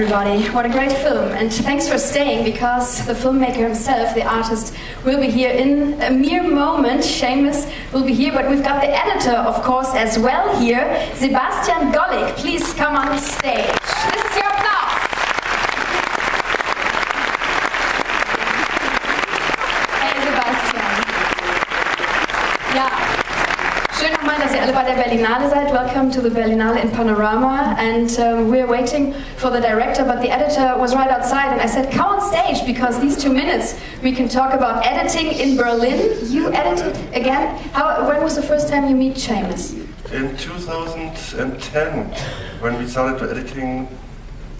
everybody. What a great film. And thanks for staying, because the filmmaker himself, the artist, will be here in a mere moment. Seamus will be here, but we've got the editor, of course, as well here. Sebastian Gollek, please come on stage. This is your applause. Hey, Sebastian. Ja. Schön nochmal, dass ihr alle bei der Berlinale seid. Welcome to the Berlinale in Panorama. And we're waiting for the director, but the editor was right outside, and I said, come on stage, because these 2 minutes we can talk about editing in Berlin. You edited again. When was the first time you meet Seamus? In 2010, when we started editing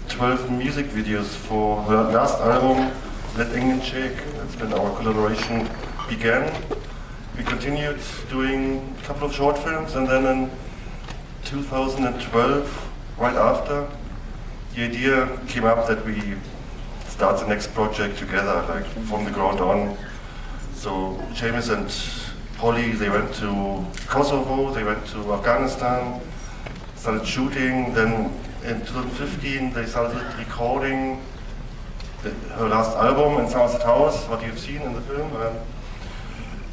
12 music videos for her last album, Let England Shake. That's when our collaboration began. We continued doing a couple of short films, and then in 2012, right after, the idea came up that we start the next project together, like from the ground on. So Seamus and Polly, they went to Kosovo, they went to Afghanistan, started shooting. Then in 2015, they started recording her last album in Somerset House, what you've seen in the film.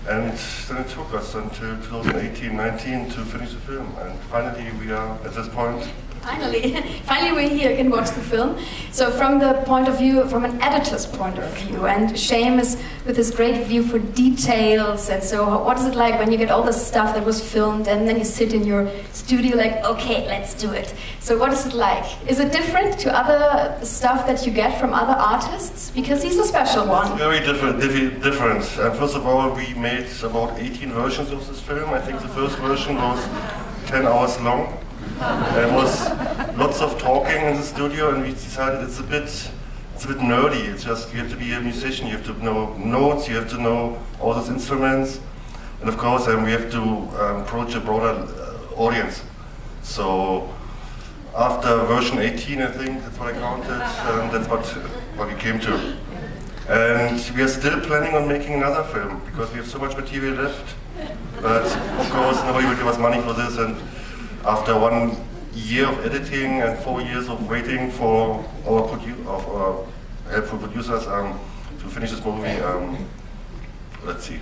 And then it took us until 2018-19 to finish the film, and finally we are at this point. Finally we're here, can watch the film. So from the point of view, from an editor's point of view, and Seamus with his great view for details, and so what is it like when you get all the stuff that was filmed and then you sit in your studio like, okay, let's do it. So what is it like? Is it different to other stuff that you get from other artists? Because he's a special one. It's very different. First of all, we made about 18 versions of this film. I think the first version was 10 hours long. There was lots of talking in the studio, and we decided it's a bit nerdy. It's just, you have to be a musician, you have to know notes, you have to know all those instruments, and of course we have to approach a broader audience. So after version 18, I think that's what I counted, that's what we came to. And we are still planning on making another film, because we have so much material left. But of course nobody will give us money for this, and after 1 year of editing and 4 years of waiting for our helpful producers to finish this movie, let's see.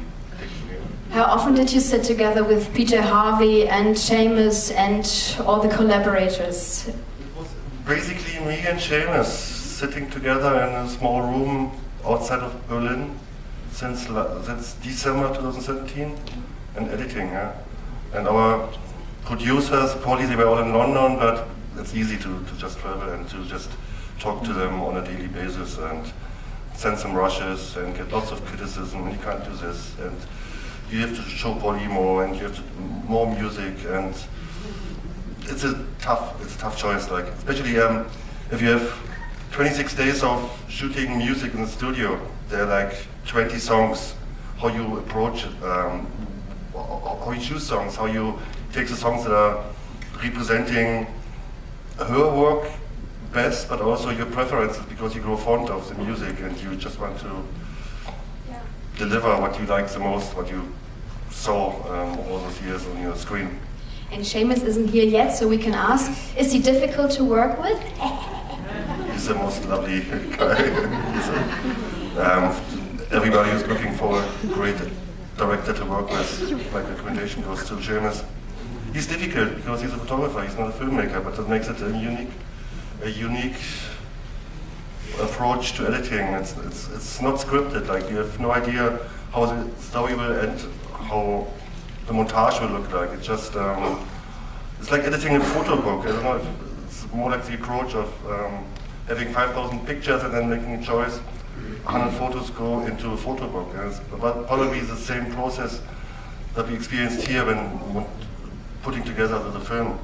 How often did you sit together with PJ Harvey and Seamus and all the collaborators? It was basically me and Seamus sitting together in a small room outside of Berlin since December 2017 and editing. And our producers, Polly, they were all in London, but it's easy to just travel and to just talk to them on a daily basis and send some rushes and get lots of criticism, and you can't do this, and you have to show Polly more, and you have to more music, and it's a tough choice, like, especially if you have 26 days of shooting music in the studio. There are like 20 songs, how you approach it, how you choose songs, how you take the songs that are representing her work best, but also your preferences, because you grow fond of the music and you just want to deliver what you like the most, what you saw all those years on your screen. And Seamus isn't here yet, so we can ask, is he difficult to work with? He's the most lovely guy. Everybody who's looking for a great director to work with, my recommendation goes to Seamus. He's difficult because he's a photographer, he's not a filmmaker, but that makes it a unique approach to editing. It's not scripted, like you have no idea how the story will end, how the montage will look like. It's just, it's like editing a photo book. I don't know, it's more like the approach of having 5,000 pictures and then making a choice. 100 photos go into a photo book. And it's probably the same process that we experienced here when putting together the film.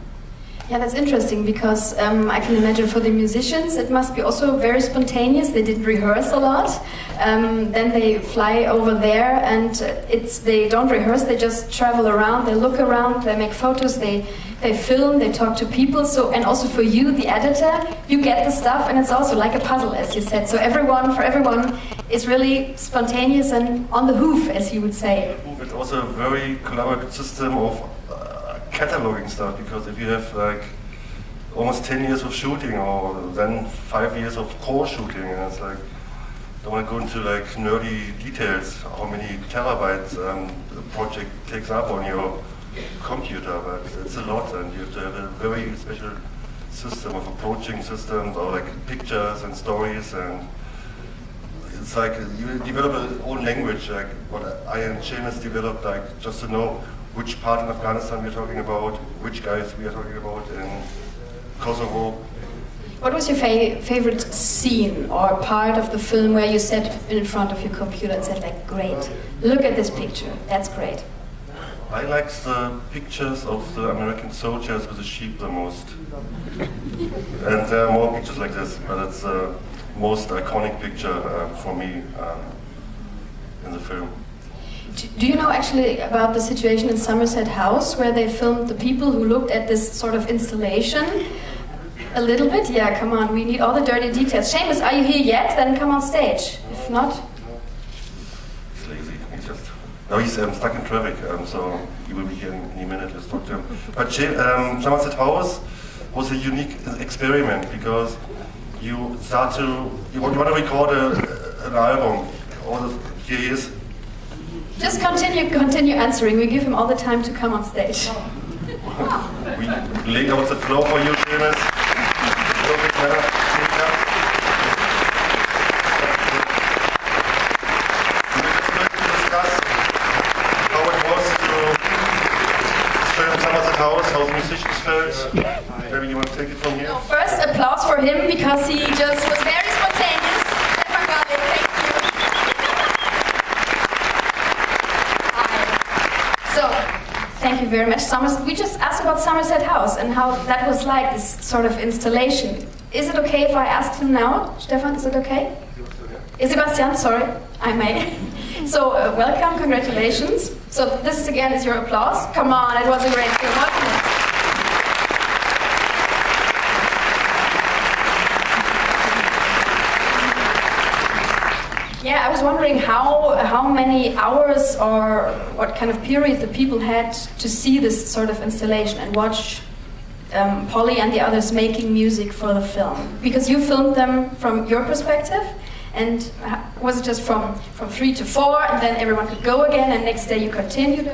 Yeah, that's interesting, because I can imagine for the musicians it must be also very spontaneous. They didn't rehearse a lot. Then they fly over there, and they don't rehearse. They just travel around. They look around. They make photos. They film. They talk to people. So, and also for you, the editor, you get the stuff, and it's also like a puzzle, as you said. So for everyone, it's really spontaneous and on the hoof, as you would say. It's also a very collaborative system of cataloging stuff, because if you have like almost 10 years of shooting, or then 5 years of core shooting, and it's like, don't want to go into like nerdy details, how many terabytes a project takes up on your computer, but it's a lot, and you have to have a very special system of approaching systems, or like pictures and stories, and it's like you develop a own language, like what I and Seamus developed, like just to know which part in Afghanistan we're talking about, which guys we are talking about in Kosovo. What was your favorite scene or part of the film where you sat in front of your computer and said, like, great, look at this picture, that's great? I like the pictures of the American soldiers with the sheep the most. And there are more pictures like this, but it's the most iconic picture for me in the film. Do you know actually about the situation in Somerset House where they filmed the people who looked at this sort of installation? A little bit? Yeah, come on, we need all the dirty details. Seamus, are you here yet? Then come on stage. If not... He's lazy. No, he's stuck in traffic, so he will be here in any minute. Let's talk to him. But Somerset House was a unique experiment because you want to record an album. Here he is. Just continue answering. We give him all the time to come on stage. We lay out the floor for you, Seamus. How the musicians felt. Maybe you want to take it from here? No, first, applause for him because he just was very spontaneous. Sebastian Gollek, thank you. Hi. So, thank you very much, we just asked about Somerset House and how that was like, this sort of installation. Is it okay if I ask him now? Stefan, is it okay? Sebastian, sorry, I may. So, welcome, congratulations. So, this is again is your applause. Come on, it was a great film, wasn't it? Yeah, I was wondering how many hours or what kind of period the people had to see this sort of installation and watch Polly and the others making music for the film. Because you filmed them from your perspective, and was it just from 3 to 4, and then everyone could go again, and next day you continued?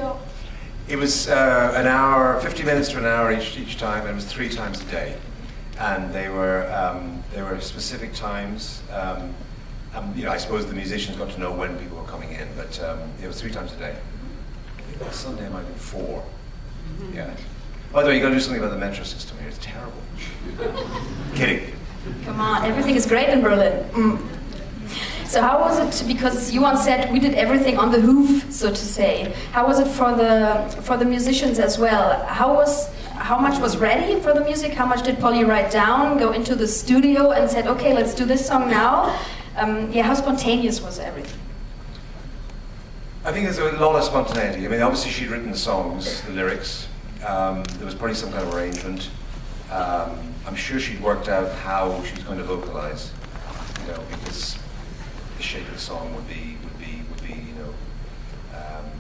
It was an hour, 50 minutes to an hour each time, and it was 3 times a day. And they were specific times. I suppose the musicians got to know when people were coming in, but it was 3 times a day. I think last Sunday might have been 4. Yeah. By the way, you got to do something about the metro system here. It's terrible. Kidding. Come on, everything is great in Berlin. So how was it? Because you once said we did everything on the hoof, so to say. How was it for the musicians as well? How much was ready for the music? How much did Polly write down? Go into the studio and said, okay, let's do this song now. How spontaneous was everything? I think there's a lot of spontaneity. I mean, obviously she'd written the songs, the lyrics. There was probably some kind of arrangement. I'm sure she'd worked out how she was going to vocalize, because the shape of the song would be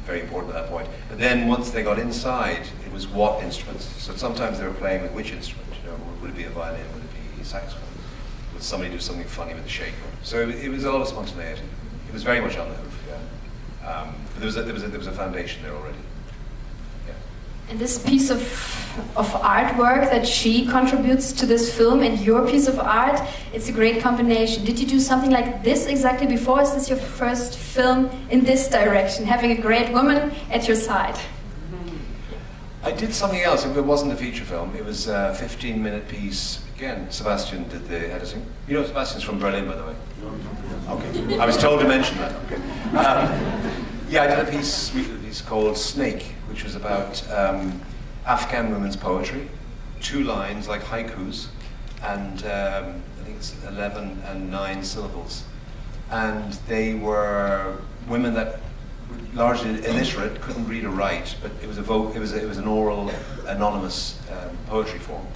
very important at that point. But then once they got inside, it was what instruments. So sometimes they were playing with which instrument. Would it be a violin? Would it be a saxophone? Would somebody do something funny with the shaker? So it was a lot of spontaneity. It was very much on the hoof, yeah. But there was a foundation there already. Yeah. And this piece of artwork that she contributes to this film and your piece of art, it's a great combination. Did you do something like this exactly before? Is this your first film in this direction, having a great woman at your side? I did something else. It wasn't a feature film. It was a 15-minute piece. Again, Sebastian did the editing. Sebastian's from Berlin, by the way. Okay. I was told to mention that. Okay. I did a piece called Snake, which was about Afghan women's poetry. 2 lines, like haikus, and I think it's 11 and 9 syllables. And they were women that largely illiterate, couldn't read or write, but it was an oral, anonymous poetry form.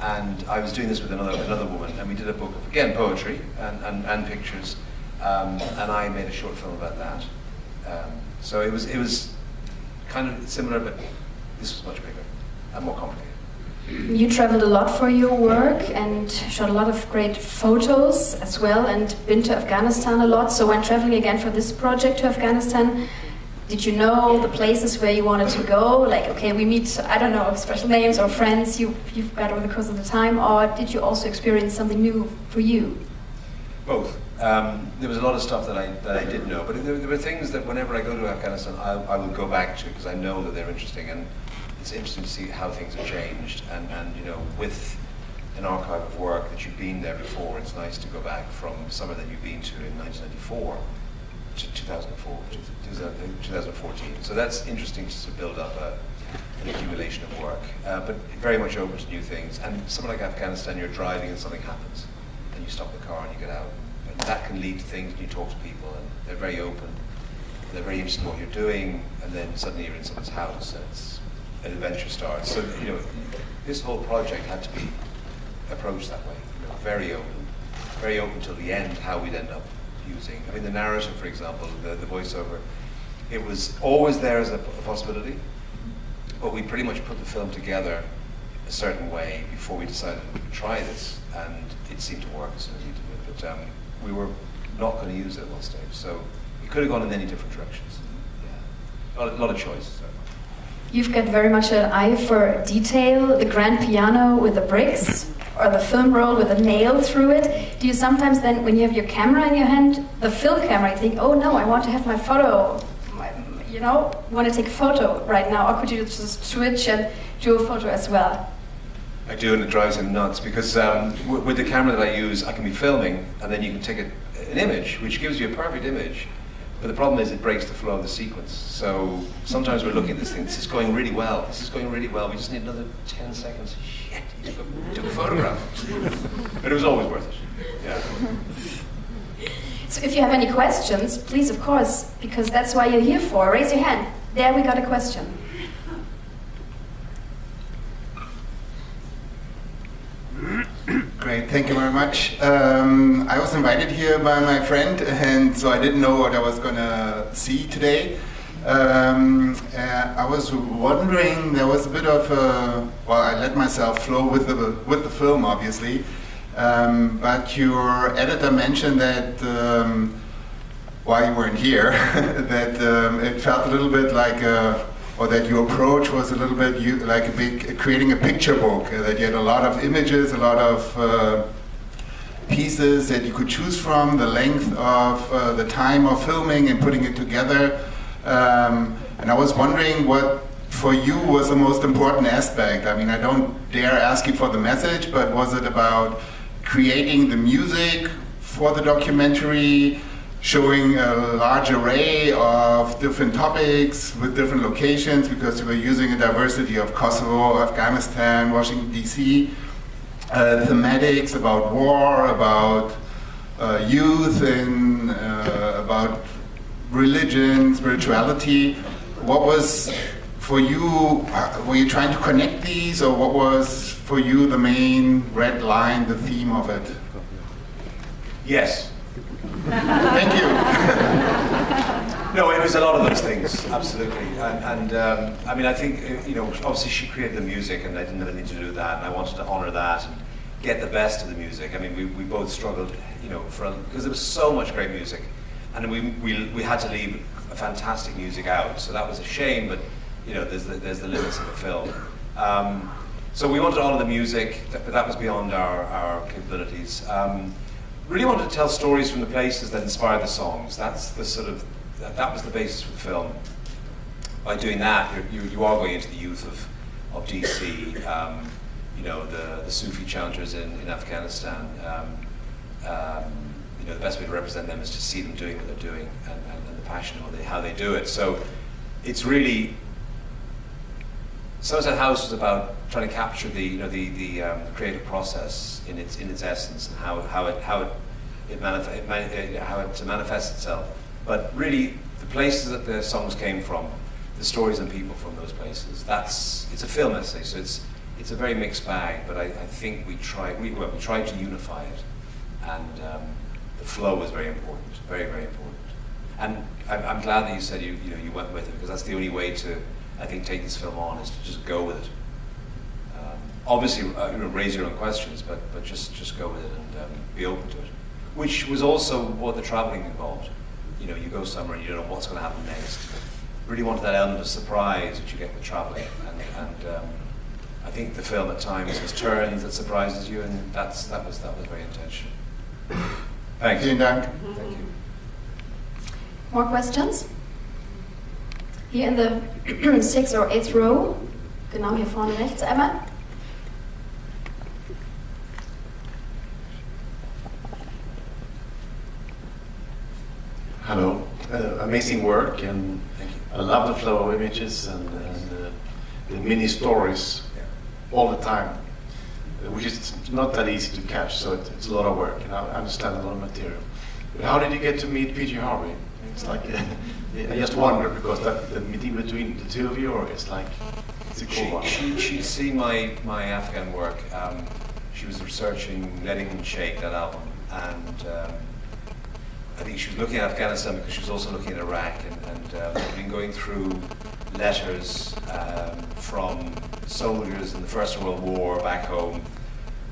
And I was doing this with another woman, and we did a book of, again, poetry and pictures, and I made a short film about that. So it was kind of similar, but this was much bigger and more complicated. You traveled a lot for your work and shot a lot of great photos as well, and been to Afghanistan a lot. So when traveling again for this project to Afghanistan, did you know the places where you wanted to go? Like, okay, we meet, I don't know, special names or friends you've got over the course of the time, or did you also experience something new for you? Both. There was a lot of stuff that I did know, but there were things that whenever I go to Afghanistan, I will go back to because I know that they're interesting, and it's interesting to see how things have changed. And you know, with an archive of work that you've been there before, it's nice to go back from somewhere that you've been to in 1994 to 2004, 2014. So that's interesting to build up an accumulation of work, but very much open to new things. And somewhere like Afghanistan, you're driving and something happens, and you stop the car and you get out. And that can lead to things, and you talk to people, and they're very open. They're very interested in what you're doing, and then suddenly you're in someone's house, and an adventure starts. So, you know, this whole project had to be approached that way, you know, very open till the end, how we'd end up using. I mean, the narrative, for example, the voiceover, it was always there as a possibility, but we pretty much put the film together a certain way before we decided we would try this, and it seemed to work as soon as we did it. But we were not going to use it at one stage, so it could have gone in many different directions. Yeah, a lot of choices. You've got very much an eye for detail, the grand piano with the bricks, or the film roll with a nail through it. Do you sometimes then, when you have your camera in your hand, the film camera, you think, oh no, I want to have my photo, you know, want to take a photo right now, or could you just switch and do a photo as well? I do, and it drives him nuts, because with the camera that I use, I can be filming, and then you can take an image, which gives you a perfect image. But the problem is it breaks the flow of the sequence. So sometimes we're looking at this thing, this is going really well, we just need another 10 seconds. Shit, you took a photograph. But it was always worth it. Yeah. So if you have any questions, please, of course, because that's why you're here for. Raise your hand. There we got a question. Great, thank you very much. I was invited here by my friend, and so I didn't know what I was going to see today. I was wondering, there was a bit of well, I let myself flow with the film, obviously, but your editor mentioned that while you weren't here, that it felt a little bit like or that your approach was a little bit like creating a picture book, that you had a lot of images, a lot of pieces that you could choose from, the length of the time of filming and putting it together. And I was wondering what for you was the most important aspect. I mean, I don't dare ask you for the message, but was it about creating the music for the documentary, showing a large array of different topics with different locations, because we were using a diversity of Kosovo, Afghanistan, Washington, D.C., thematics about war, about youth, and about religion, spirituality. What was for you, were you trying to connect these, or what was for you the main red line, the theme of it? Yes. Thank you. No, it was a lot of those things, absolutely. And I mean, I think, you know, obviously she created the music, and I didn't have anything to do with that, and I wanted to honor that and get the best of the music. I mean, we both struggled, you know, because there was so much great music, and we had to leave a fantastic music out. So that was a shame, but you know, there's the limits of the film. So we wanted to honor the music, but that was beyond our capabilities. Really wanted to tell stories from the places that inspired the songs. That's the sort of, that was the basis for the film. By doing that, you are going into the youth of DC, you know, the Sufi chanters in Afghanistan. You know, the best way to represent them is to see them doing what they're doing, and the passion of how they do it. So it's really, Somerset House was about trying to capture the creative process in its essence, and how it manifests itself. But really, the places that the songs came from, the stories and people from those places. It's a film essay, so it's a very mixed bag. But I think we tried to unify it, and the flow was very important, very, very important. And I'm glad that you said you went with it, because that's the only way to, I think, take this film on, is to just go with it. obviously raise your own questions, but just go with it and be open to it. Which was also what the traveling involved. You know, you go somewhere and you don't know what's going to happen next. Really wanted that element of surprise which you get with traveling, and I think the film at times has turns that surprises you, and that was very intentional. Thanks. Vielen Dank. Thank you. More questions? Hier in the 6th or 8th row, genau hier vorne rechts einmal. Hello, amazing work, and I love the flow of images and the mini stories all the time, which is not that easy to catch, so it's a lot of work, and I understand a lot of material. But how did you get to meet P.G. Harvey? It's like, I just wonder, because the meeting between the two of you, or it's like, it's a cool one. She'd seen my Afghan work. She was researching Letting Them Shake, that album, and I think she was looking at Afghanistan because she was also looking at Iraq, and been going through letters from soldiers in the First World War back home,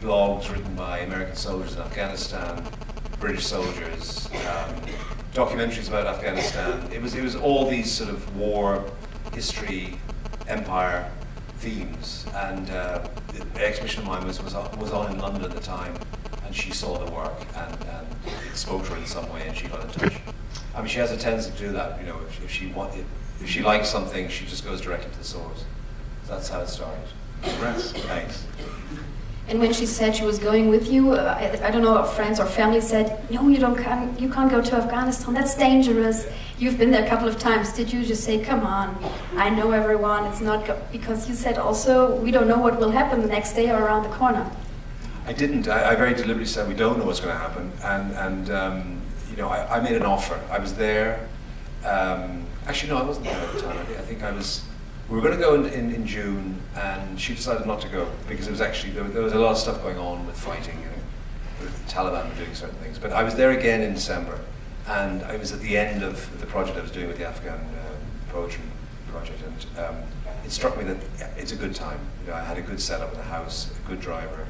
blogs written by American soldiers in Afghanistan, British soldiers, documentaries about Afghanistan. It was all these sort of war, history, empire themes, and the exhibition of mine was on in London at the time, and she saw the work, and it spoke to her in some way, and she got in touch. I mean, she has a tendency to do that. You know, if she likes something, she just goes directly to the source. So that's how it started. Congrats. Thanks. And when she said she was going with you, I don't know, friends or family said, no, you can't go to Afghanistan, that's dangerous. You've been there a couple of times. Did you just say, come on, I know everyone, it's not because you said also, we don't know what will happen the next day or around the corner. I didn't. I very deliberately said we don't know what's going to happen, and you know, I made an offer. I was there. Actually, no, I wasn't there at the time. I think I was. We were going to go in June, and she decided not to go because it was actually there was a lot of stuff going on with fighting. You know, the Taliban were doing certain things. But I was there again in December, and I was at the end of the project I was doing with the Afghan poetry project, and it struck me that it's a good time. You know, I had a good setup in the house, a good driver.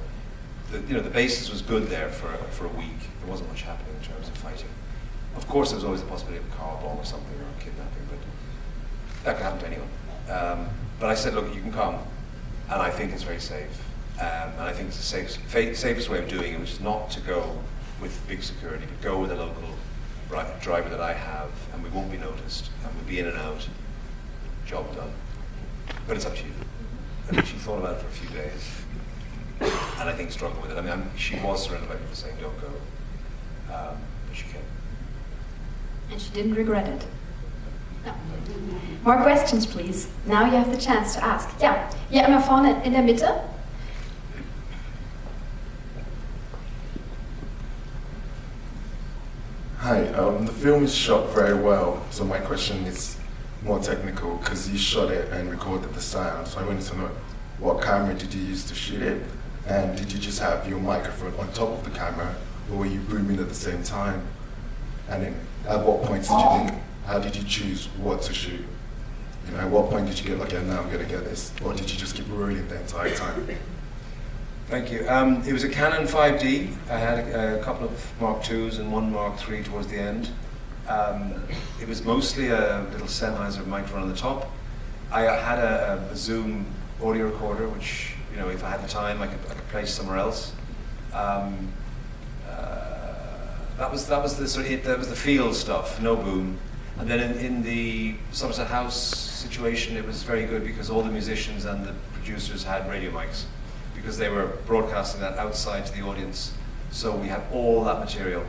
The basis was good there for a week. There wasn't much happening in terms of fighting. Of course, there was always the possibility of a car bomb or something, or a kidnapping, but that could happen to anyone. But I said, look, you can come, and I think it's very safe. And I think it's the safest way of doing it, which is not to go with big security, but go with a local driver that I have, and we won't be noticed, and we'll be in and out, job done. But it's up to you. I mean, she thought about it for a few days, and I think struggled with it. I mean, she was surrounded by people saying, don't go, but she came. And she didn't regret it. No. More questions, please. Now you have the chance to ask. Ja, hier immer vorne in der Mitte. Hi, the film is shot very well, so my question is more technical because you shot it and recorded the sound. So I wanted to know, what camera did you use to shoot it? And did you just have your microphone on top of the camera, or were you booming at the same time? And then at what point did you think, how did you choose what to shoot? You know, at what point did you get like, yeah, now I'm going to get this? Or did you just keep rolling the entire time? Thank you. It was a Canon 5D. I had a couple of Mark IIs and one Mark III towards the end. It was mostly a little Sennheiser microphone on the top. I had a Zoom audio recorder, which, you know, if I had the time, I could place somewhere else. That was the sort of that was the field stuff, no boom. And then in the Somerset House situation, it was very good because all the musicians and the producers had radio mics, because they were broadcasting that outside to the audience. So we had all that material,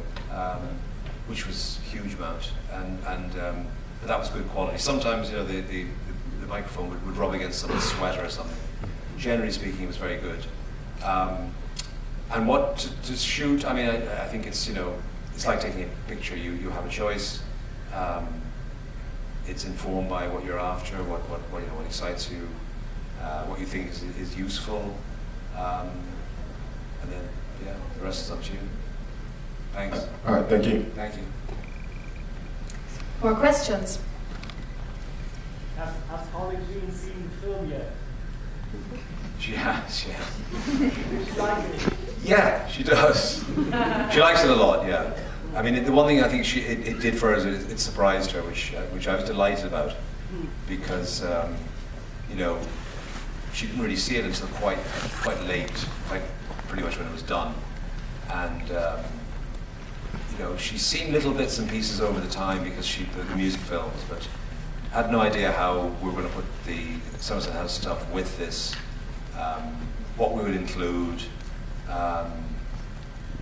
which was a huge amount, but that was good quality. Sometimes, you know, the microphone would rub against someone's sweater or something. Generally speaking, it was very good. And what to shoot? I mean, I think it's, you know, it's like taking a picture. You have a choice. It's informed by what you're after, what you know, what excites you, what you think is useful, and then the rest is up to you. Thanks. All right, thank you. Thank you. More questions? Has Holly Jean seen the film yet? She has, yeah. Yeah, she does. She likes it a lot, yeah. I mean, the one thing I think it did for her is it surprised her, which I was delighted about, because you know, she didn't really see it until quite late, pretty much when it was done, and you know, she's seen little bits and pieces over the time because the music films, but had no idea how we were going to put the Somerset House stuff with this, what we would include.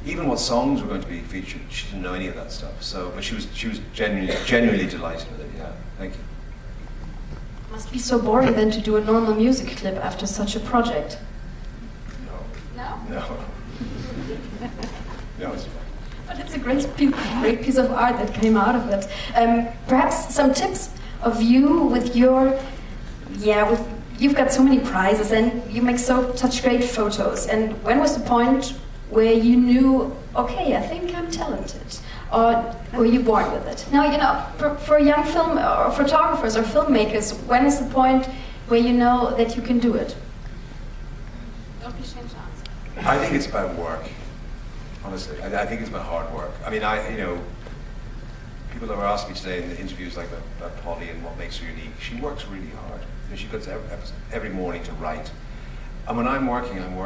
Even what songs were going to be featured, she didn't know any of that stuff. So, but she was genuinely delighted with it. Yeah, thank you. Must be so boring then to do a normal music clip after such a project. No. No, it's fine. But it's a great piece of art that came out of it. Perhaps some tips of you with your, you've got so many prizes and you make such great photos. And when was the point where you knew, okay, I think I'm talented? Or were you born with it? Now, you know, for young film or photographers or filmmakers, when is the point where you know that you can do it? Don't be ashamed to answer. I think it's about work, honestly. I think it's about hard work. I mean, you know, people have asked me today in the interviews like about Polly and what makes her unique. She works really hard. You know, she goes every morning to write. And when I'm working, and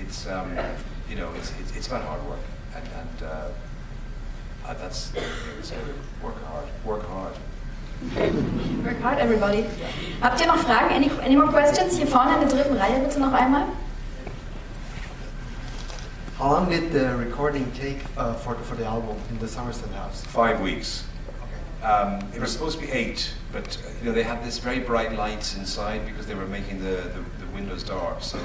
it's you know, it's about hard work, and that's the thing I would say. Work hard. Work hard, everybody. Habt ihr noch Fragen? Any more questions? Hier vorne in der dritten Reihe bitte noch einmal. How long did the recording take for the album in the Somerset House? 5 weeks. Okay. It was supposed to be 8, but you know, they had this very bright lights inside because they were making the windows dark. So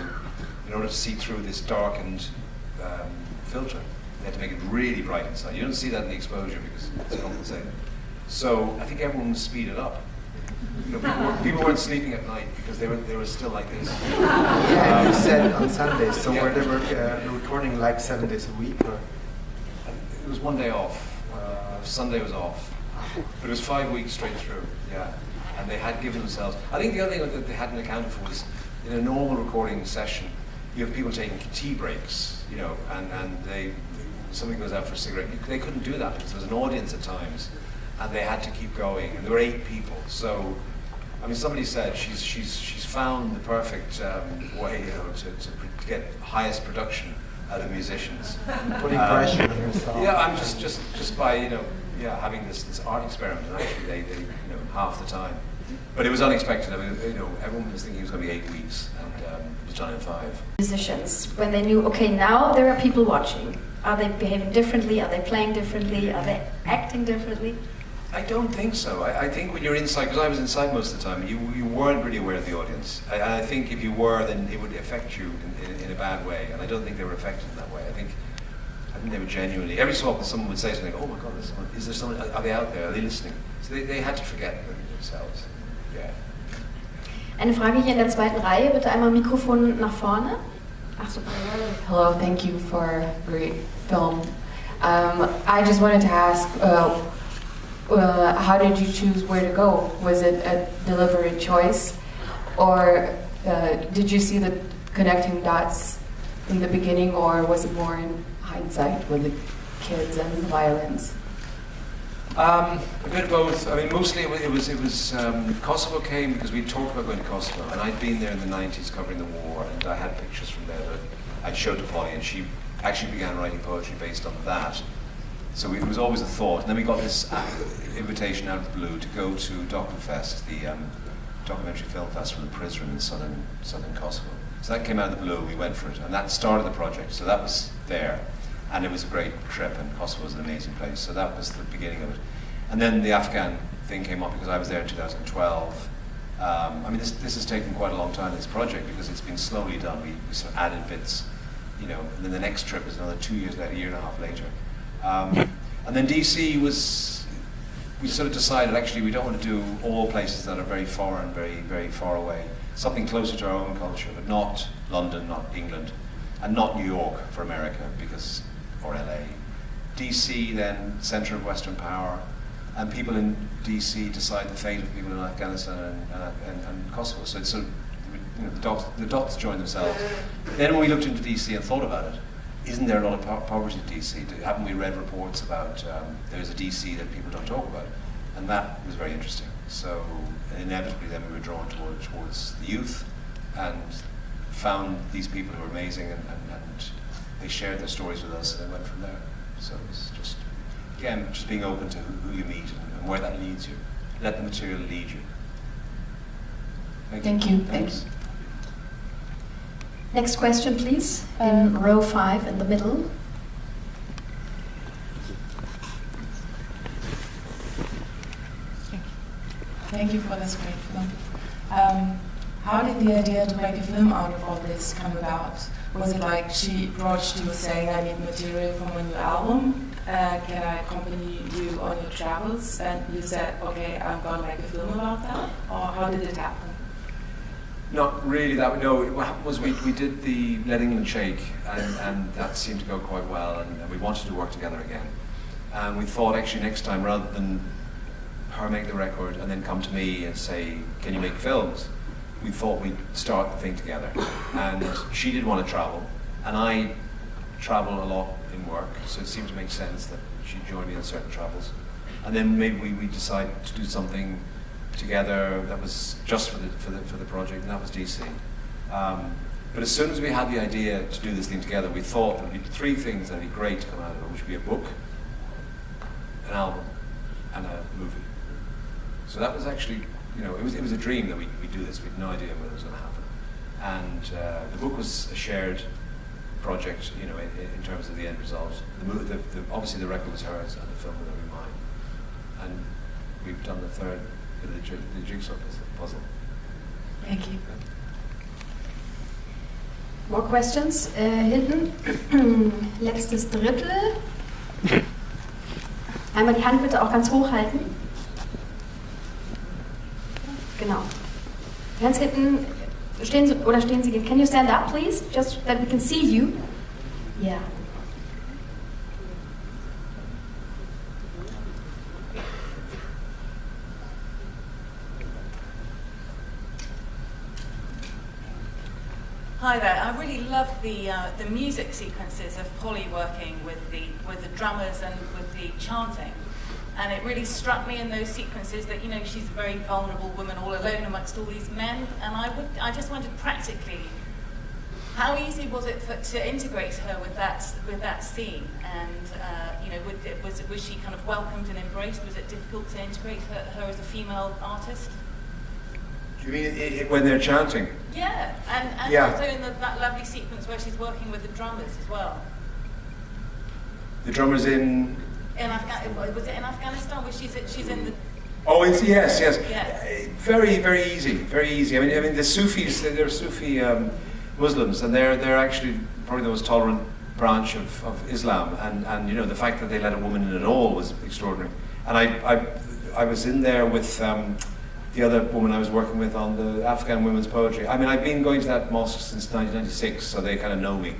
in order to see through this darkened filter, they had to make it really bright inside. You don't see that in the exposure because it's compensated. So I think everyone was speeded up. You know, people weren't sleeping at night because they were still like this. Yeah, and you said on Sundays. So Yeah. were they recording like 7 days a week, or? It was one day off. Sunday was off. But it was 5 weeks straight through, yeah. And they had given themselves... I think the other thing that they hadn't accounted for was, in a normal recording session, you have people taking tea breaks, you know, and somebody goes out for a cigarette. They couldn't do that because there was an audience at times, and they had to keep going. And there were 8 people, so... I mean, somebody said she's found the perfect way, you know, to get highest production out of musicians. Putting pressure on yourself. Yeah, I'm just by, you know, having this art experiment, and actually they you know, half the time. But it was unexpected. I mean, you know, everyone was thinking it was going to be 8 weeks, and it was done in 5. Musicians, when they knew, okay, now there are people watching. Are they behaving differently? Are they playing differently? Are they acting differently? I don't think so. I think when you're inside, because I was inside most of the time, you weren't really aware of the audience. I think if you were, then it would affect you in a bad way, and I don't think they were affected in that way. I think they were genuinely, every so often someone would say something, oh my God, is there someone, are they out there, are they listening? So they had to forget themselves. Yeah. Eine Frage hier in der zweiten Reihe, bitte einmal Mikrofon nach vorne. Ach super. Hello, thank you for a great film. I just wanted to ask, how did you choose where to go? Was it a deliberate choice, or did you see the connecting dots in the beginning, or was it more in hindsight with the kids and the violins? A bit of both. I mean, mostly it was Kosovo came because we talked about going to Kosovo, and I'd been there in the 90s covering the war, and I had pictures from there that I'd showed to Polly, and she actually began writing poetry based on that. So it was always a thought. And then we got this invitation out of the blue to go to Documentfest, the documentary film festival in Prizren in southern Kosovo. So that came out of the blue, we went for it, and that started the project. So that was there, and it was a great trip, and Kosovo was an amazing place. So that was the beginning of it. And then the Afghan thing came up because I was there in 2012. I mean, this has taken quite a long time, this project, because it's been slowly done. We sort of added bits, you know, and then the next trip is another 2 years later, a year and a half later. And then DC we sort of decided actually we don't want to do all places that are very foreign, very, very far away. Something closer to our own culture, but not London, not England, and not New York for America, or LA. DC then, center of Western power, and people in DC decide the fate of people in Afghanistan and Kosovo. So it's sort of the dots joined themselves. Then when we looked into DC and thought about it, isn't there a lot of poverty in DC? Haven't we read reports about there's a DC that people don't talk about? And that was very interesting. So inevitably then we were drawn towards the youth and found these people who were amazing and they shared their stories with us and then went from there. So it's just, again, just being open to who you meet and where that leads you. Let the material lead you. Thank you. Thanks. Next question, please. In row 5 in the middle. Thank you for this great film. How did the idea to make a film out of all this come about? Was it like she approached you saying, I need material from a new album, can I accompany you on your travels? And you said, okay, I'm going to make a film about that? Or how did it happen? Not really that way, no. What happened was we did the Let England Shake and that seemed to go quite well and we wanted to work together again. And we thought actually next time, rather than her make the record and then come to me and say, can you make films? We thought we'd start the thing together. And she did want to travel, and I travel a lot in work, so it seemed to make sense that she'd join me on certain travels. And then maybe we decided to do something together that was just for the project, and that was DC. But as soon as we had the idea to do this thing together, we thought there would be 3 things that'd be great to come out of it, which would be a book, an album, and a movie. So that was actually, it was a dream that we'd do this. We had no idea whether it was going to happen. And the book was a shared project, in terms of the end result. Obviously the record was hers and the film was only mine. And we've done the 3rd bit of the jigsaw puzzle. Thank you. More questions? Hinten. Letztes Drittel. Einmal die Hand bitte auch ganz hoch halten. Genau. Ganz hinten, stehen Sie, can you stand up please, just that we can see you? Yeah. Hi there. I really loved the music sequences of Polly working with the drummers and with the chanting. And it really struck me in those sequences that, she's a very vulnerable woman all alone amongst all these men. And I just wondered practically, how easy was it to integrate her with that scene? And, was she kind of welcomed and embraced? Was it difficult to integrate her as a female artist? Do you mean when they're chanting? Yeah, and yeah. Also in that lovely sequence where she's working with the drummers as well. The drummers in... Was it in Afghanistan where she's in the... Oh, yes. Yes. Very, very easy, very easy. I mean, the Sufis, they're Sufi Muslims, and they're actually probably the most tolerant branch of Islam. And the fact that they let a woman in at all was extraordinary. And I was in there with the other woman I was working with on the Afghan women's poetry. I mean, I've been going to that mosque since 1996, so they kind of know me.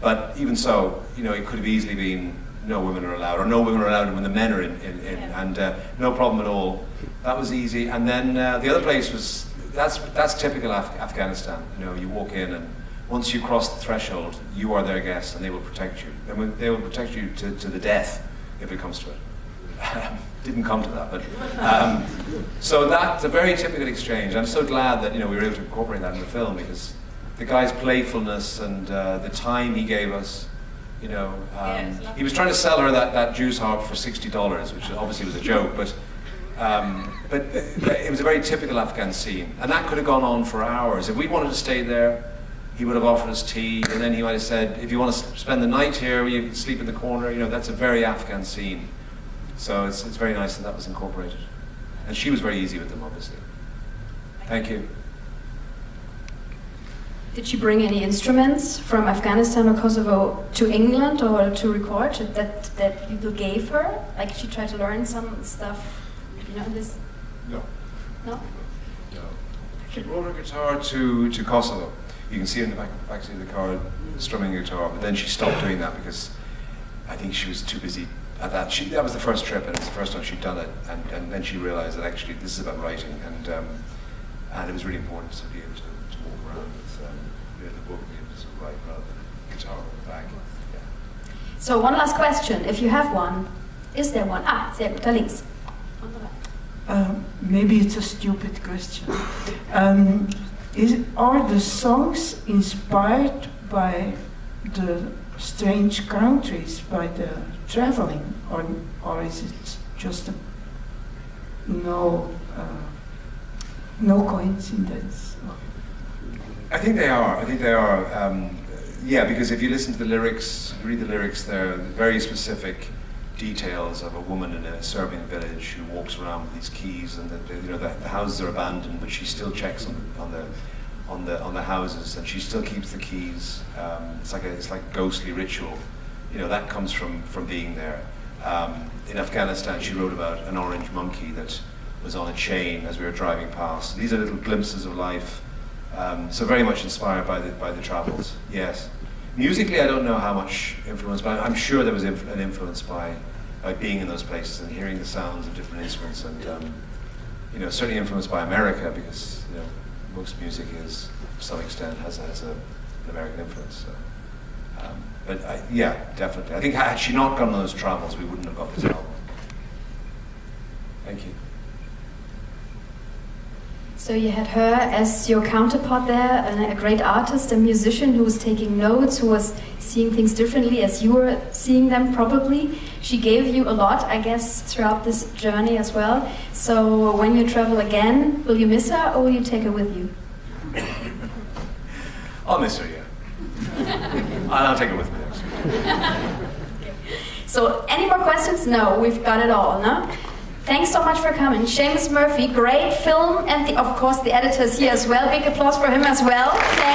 But even so, it could have easily been no women are allowed, or no women are allowed when the men are in and no problem at all. That was easy. And then the other place was, that's typical Afghanistan. You walk in and once you cross the threshold, you are their guest and they will protect you. And they will protect you to the death if it comes to it. Didn't come to that, but so that's a very typical exchange. I'm so glad that we were able to incorporate that in the film, because the guy's playfulness and the time he gave us. He was trying to sell her that Jew's harp for $60, which obviously was a joke, but it was a very typical Afghan scene, and that could have gone on for hours. If we wanted to stay there, he would have offered us tea, and then he might have said, if you want to spend the night here, you can sleep in the corner. That's a very Afghan scene. So it's very nice that was incorporated. And she was very easy with them, obviously. Thank you. Did she bring any instruments from Afghanistan or Kosovo to England or to record that people gave her? Like she tried to learn some stuff, this? No. No? No. She brought her guitar to Kosovo. You can see her in the backseat of the car strumming a guitar, but then she stopped doing that because I think she was too busy at that. That was the first trip, and it was the first time she'd done it, and then she realized that actually this is about writing, and and it was really important to be able to walk around with the book, be able to write rather than guitar on the back. Yeah. So one last question, if you have one. Is there one? Sehr gut, da links. Maybe it's a stupid question. Are the songs inspired by the strange countries, by the traveling, or is it just no coincidence? I think they are. Yeah, because if you listen to the lyrics, read the lyrics, they're very specific details of a woman in a Serbian village who walks around with these keys, and the houses are abandoned, but she still checks on the houses, and she still keeps the keys. It's like ghostly ritual. That comes from being there. In Afghanistan, she wrote about an orange monkey that was on a chain as we were driving past. These are little glimpses of life. So very much inspired by the travels. Yes. Musically, I don't know how much influence, but I'm sure there was an influence by being in those places and hearing the sounds of different instruments, and certainly influenced by America, because most music is, to some extent, has an American influence. So. Yeah, definitely. I think had she not gone on those travels, we wouldn't have got this album. Thank you. So you had her as your counterpart there, a great artist, a musician who was taking notes, who was seeing things differently as you were seeing them probably. She gave you a lot, I guess, throughout this journey as well. So when you travel again, will you miss her or will you take her with you? I'll miss her, yeah. I'll take her with me, actually. So any more questions? No, we've got it all, no? Thanks so much for coming. Seamus Murphy, great film, and of course the editors here as well. Big applause for him as well. Thanks.